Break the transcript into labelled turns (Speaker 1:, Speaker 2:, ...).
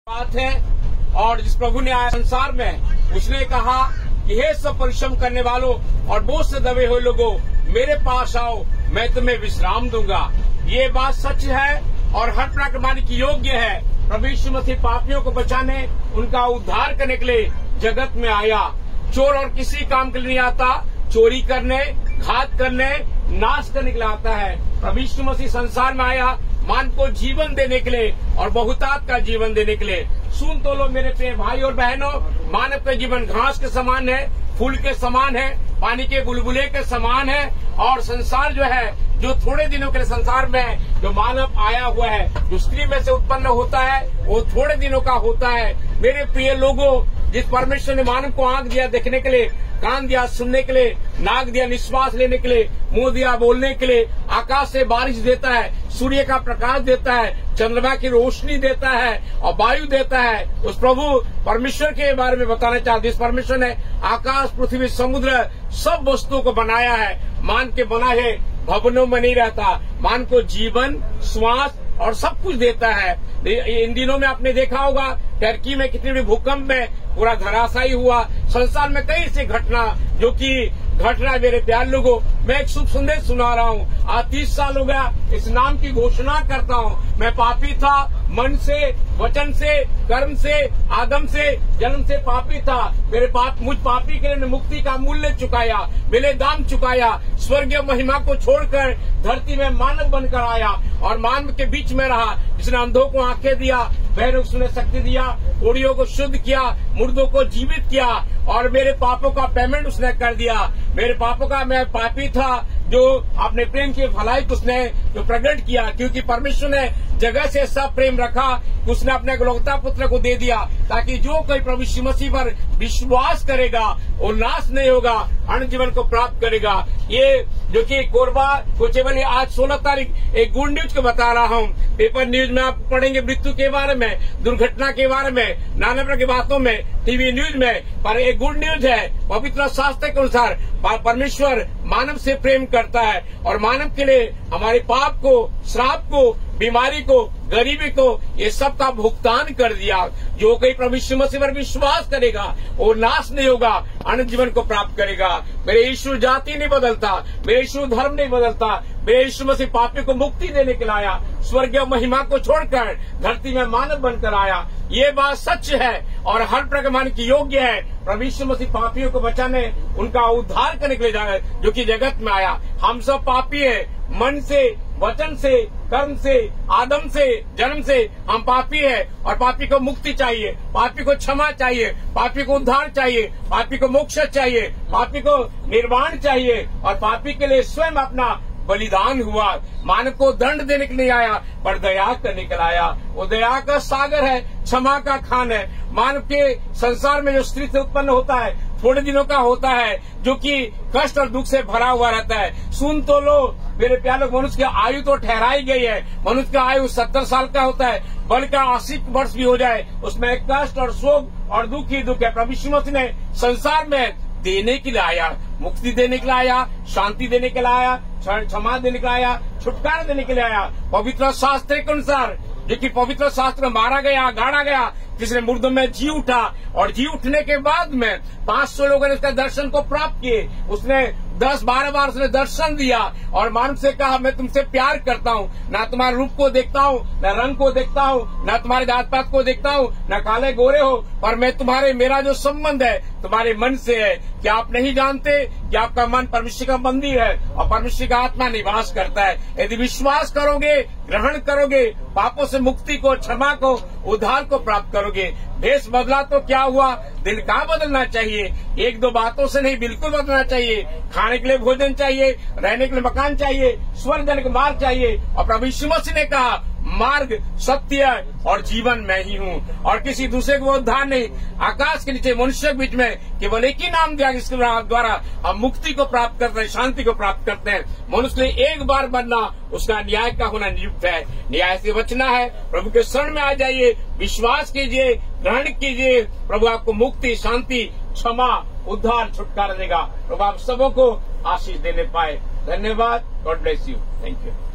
Speaker 1: बात है। और जिस प्रभु ने आया संसार में, उसने कहा कि हे सब परिश्रम करने वालों और बोझ से दबे हुए लोगों, मेरे पास आओ, मैं तुम्हें विश्राम दूंगा। ये बात सच है और हर प्रकार की योग्य है। प्रभु यीशु मसीह पापियों को बचाने, उनका उद्धार करने के लिए जगत में आया। चोर और किसी काम के लिए नहीं आता, चोरी करने, घात करने, नाश करने के लिए आता है। प्रभु यीशु मसीह संसार में आया मान को जीवन देने के लिए और बहुतायत का जीवन देने के लिए। सुन तो लो मेरे प्रिय भाई और बहनों, मानव का जीवन घास के समान है, फूल के समान है, पानी के बुलबुले के समान है। और संसार जो है, जो थोड़े दिनों के संसार में जो मानव आया हुआ है, जो स्त्री में से उत्पन्न होता है, वो थोड़े दिनों का होता है। मेरे प्रिय लोगों, जिस परमेश्वर ने मानव को आंख दिया देखने के लिए, कान दिया सुनने के लिए, नाक दिया निश्वास लेने के लिए, मुंह दिया बोलने के लिए, आकाश से बारिश देता है, सूर्य का प्रकाश देता है, चंद्रमा की रोशनी देता है और वायु देता है, उस प्रभु परमेश्वर के बारे में बताना चाहते। इस परमेश्वर ने आकाश, पृथ्वी, समुद्र सब वस्तुओं को बनाया है। मान के बना है, भवनों में नहीं रहता। मान को जीवन, श्वास और सब कुछ देता है। इन दिनों में आपने देखा होगा टर्की में कितने भी भूकंप में पूरा धराशायी हुआ। संसार में कई ऐसी घटना जो कि घटना मेरे प्यार लोगों, मैं एक शुभ संदेश सुना रहा हूँ। आज 30 साल हो गया इस नाम की घोषणा करता हूँ। मैं पापी था, मन से, वचन से, कर्म से, आदम से, जन्म से पापी था। मुझ पापी के लिए मुक्ति का मूल्य चुकाया, मेरे दाम चुकाया। स्वर्गीय महिमा को छोड़कर धरती में मानव बनकर आया और मानव के बीच में रहा। जिसने अंधों को आंखें दिया, बहरों को सुनने शक्ति दिया, कोड़ियों को शुद्ध किया, मुर्दों को जीवित किया और मेरे पापों का पेमेंट उसने कर दिया। मेरे पापों का, मैं पापी था, जो अपने प्रेम की भलाई को उसने जो प्रकट किया, क्योंकि परमेश्वर ने जगह से सब प्रेम रखा, उसने अपने इकलौता पुत्र को दे दिया, ताकि जो कोई प्रभु यीशु मसीह पर विश्वास करेगा वो नाश नहीं होगा, अनंत जीवन को प्राप्त करेगा। ये जो कि कोरबा कोचेबली आज 16 तारीख एक गुड न्यूज को बता रहा हूँ। पेपर न्यूज में आप पढ़ेंगे मृत्यु के बारे में, दुर्घटना के बारे में, नाना प्रकार की बातों में, टीवी न्यूज में, पर एक गुड न्यूज है। पवित्र शास्त्र के अनुसार परमेश्वर मानव से प्रेम करता है और मानव के लिए हमारे पाप को, श्राप को, बीमारी को, गरीबी को, ये सब का भुगतान कर दिया। जो कोई प्रभु यीशु मसीह पर विश्वास करेगा वो नाश नहीं होगा, अनंत जीवन को प्राप्त करेगा। मेरे यीशु जाति नहीं बदलता, मेरे यीशु धर्म नहीं बदलता। मेरे यीशु मसीह पापी को मुक्ति देने के लिए आया, स्वर्गीय महिमा को छोड़कर धरती में मानव बनकर आया। ये बात सच है और हर प्रकार की योग्य है। प्रभु यीशु मसीह पापियों को बचाने, उनका उद्धार करने के लिए जो कि जगत में आया। हम सब पापी है, मन से, वचन से, कर्म से, आदम से, जन्म से हम पापी है और पापी को मुक्ति चाहिए, पापी को क्षमा चाहिए, पापी को उद्धार चाहिए, पापी को मोक्ष चाहिए, पापी को निर्वाण चाहिए और पापी के लिए स्वयं अपना बलिदान हुआ। मानव को दंड देने के लिए आया पर दया करने के लिए आया। वो दया का सागर है, क्षमा का खान है। मानव के संसार में जो स्त्री से उत्पन्न होता है थोड़े दिनों का होता है, जो कि कष्ट और दुख से भरा हुआ रहता है। सुन तो लो मेरे प्यारे लोग, मनुष्य की आयु तो ठहराई गई है। मनुष्य का आयु 70 साल का होता है, बल्कि 80 वर्ष भी हो जाए उसमें कष्ट और शोक और दुख ही दुख है। प्रभु यीशु मसीह ने संसार में देने के लिए आया, मुक्ति देने के लिए आया, शांति देने के लिए आया, क्षमा देने के लिए आया, छुटकारा देने के लिए आया। पवित्र शास्त्र के अनुसार, जो कि पवित्र शास्त्र में मारा गया, गाड़ा गया, जिसने मुर्दों में जी उठा और जी उठने के बाद में 500 लोगों ने उसका दर्शन को प्राप्त किए। उसने 10-12 बार उसने दर्शन दिया और मानव से कहा मैं तुमसे प्यार करता हूँ, ना तुम्हारे रूप को देखता हूँ, न रंग को देखता हूँ, न तुम्हारे जात पात को देखता हूँ, न काले गोरे हो, पर मैं मेरा जो संबंध है तुम्हारे मन से है। क्या आप नहीं जानते कि आपका मन परमेश्वर का मंदिर है और परमेश्वर का आत्मा निवास करता है। यदि विश्वास करोगे, ग्रहण करोगे, पापों से मुक्ति को, क्षमा को, उद्धार को प्राप्त करोगे। भेष बदला तो क्या हुआ, दिल का बदलना चाहिए। 1-2 बातों से नहीं, बिल्कुल बदलना चाहिए। खाने के लिए भोजन चाहिए, रहने के लिए मकान चाहिए, स्वर्ग जाने का मार्ग चाहिए। और प्रभु यीशु मसीह ने कहा मार्ग, सत्य और जीवन मैं ही हूँ और किसी दूसरे को उद्धार नहीं। आकाश के नीचे मनुष्य के बीच में केवल एक ही नाम दिया जिसके द्वारा हम मुक्ति को प्राप्त करते हैं, शांति को प्राप्त करते हैं। मनुष्य ने एक बार बनना, उसका न्याय का होना नियुक्त है। न्याय से बचना है, प्रभु के शरण में आ जाइए, विश्वास कीजिए, ग्रहण कीजिए। प्रभु आपको मुक्ति, शांति, क्षमा, उद्धार, छुटकारा देगा। प्रभु आप सबों को आशीष देने पाए। धन्यवाद। God bless you. Thank you.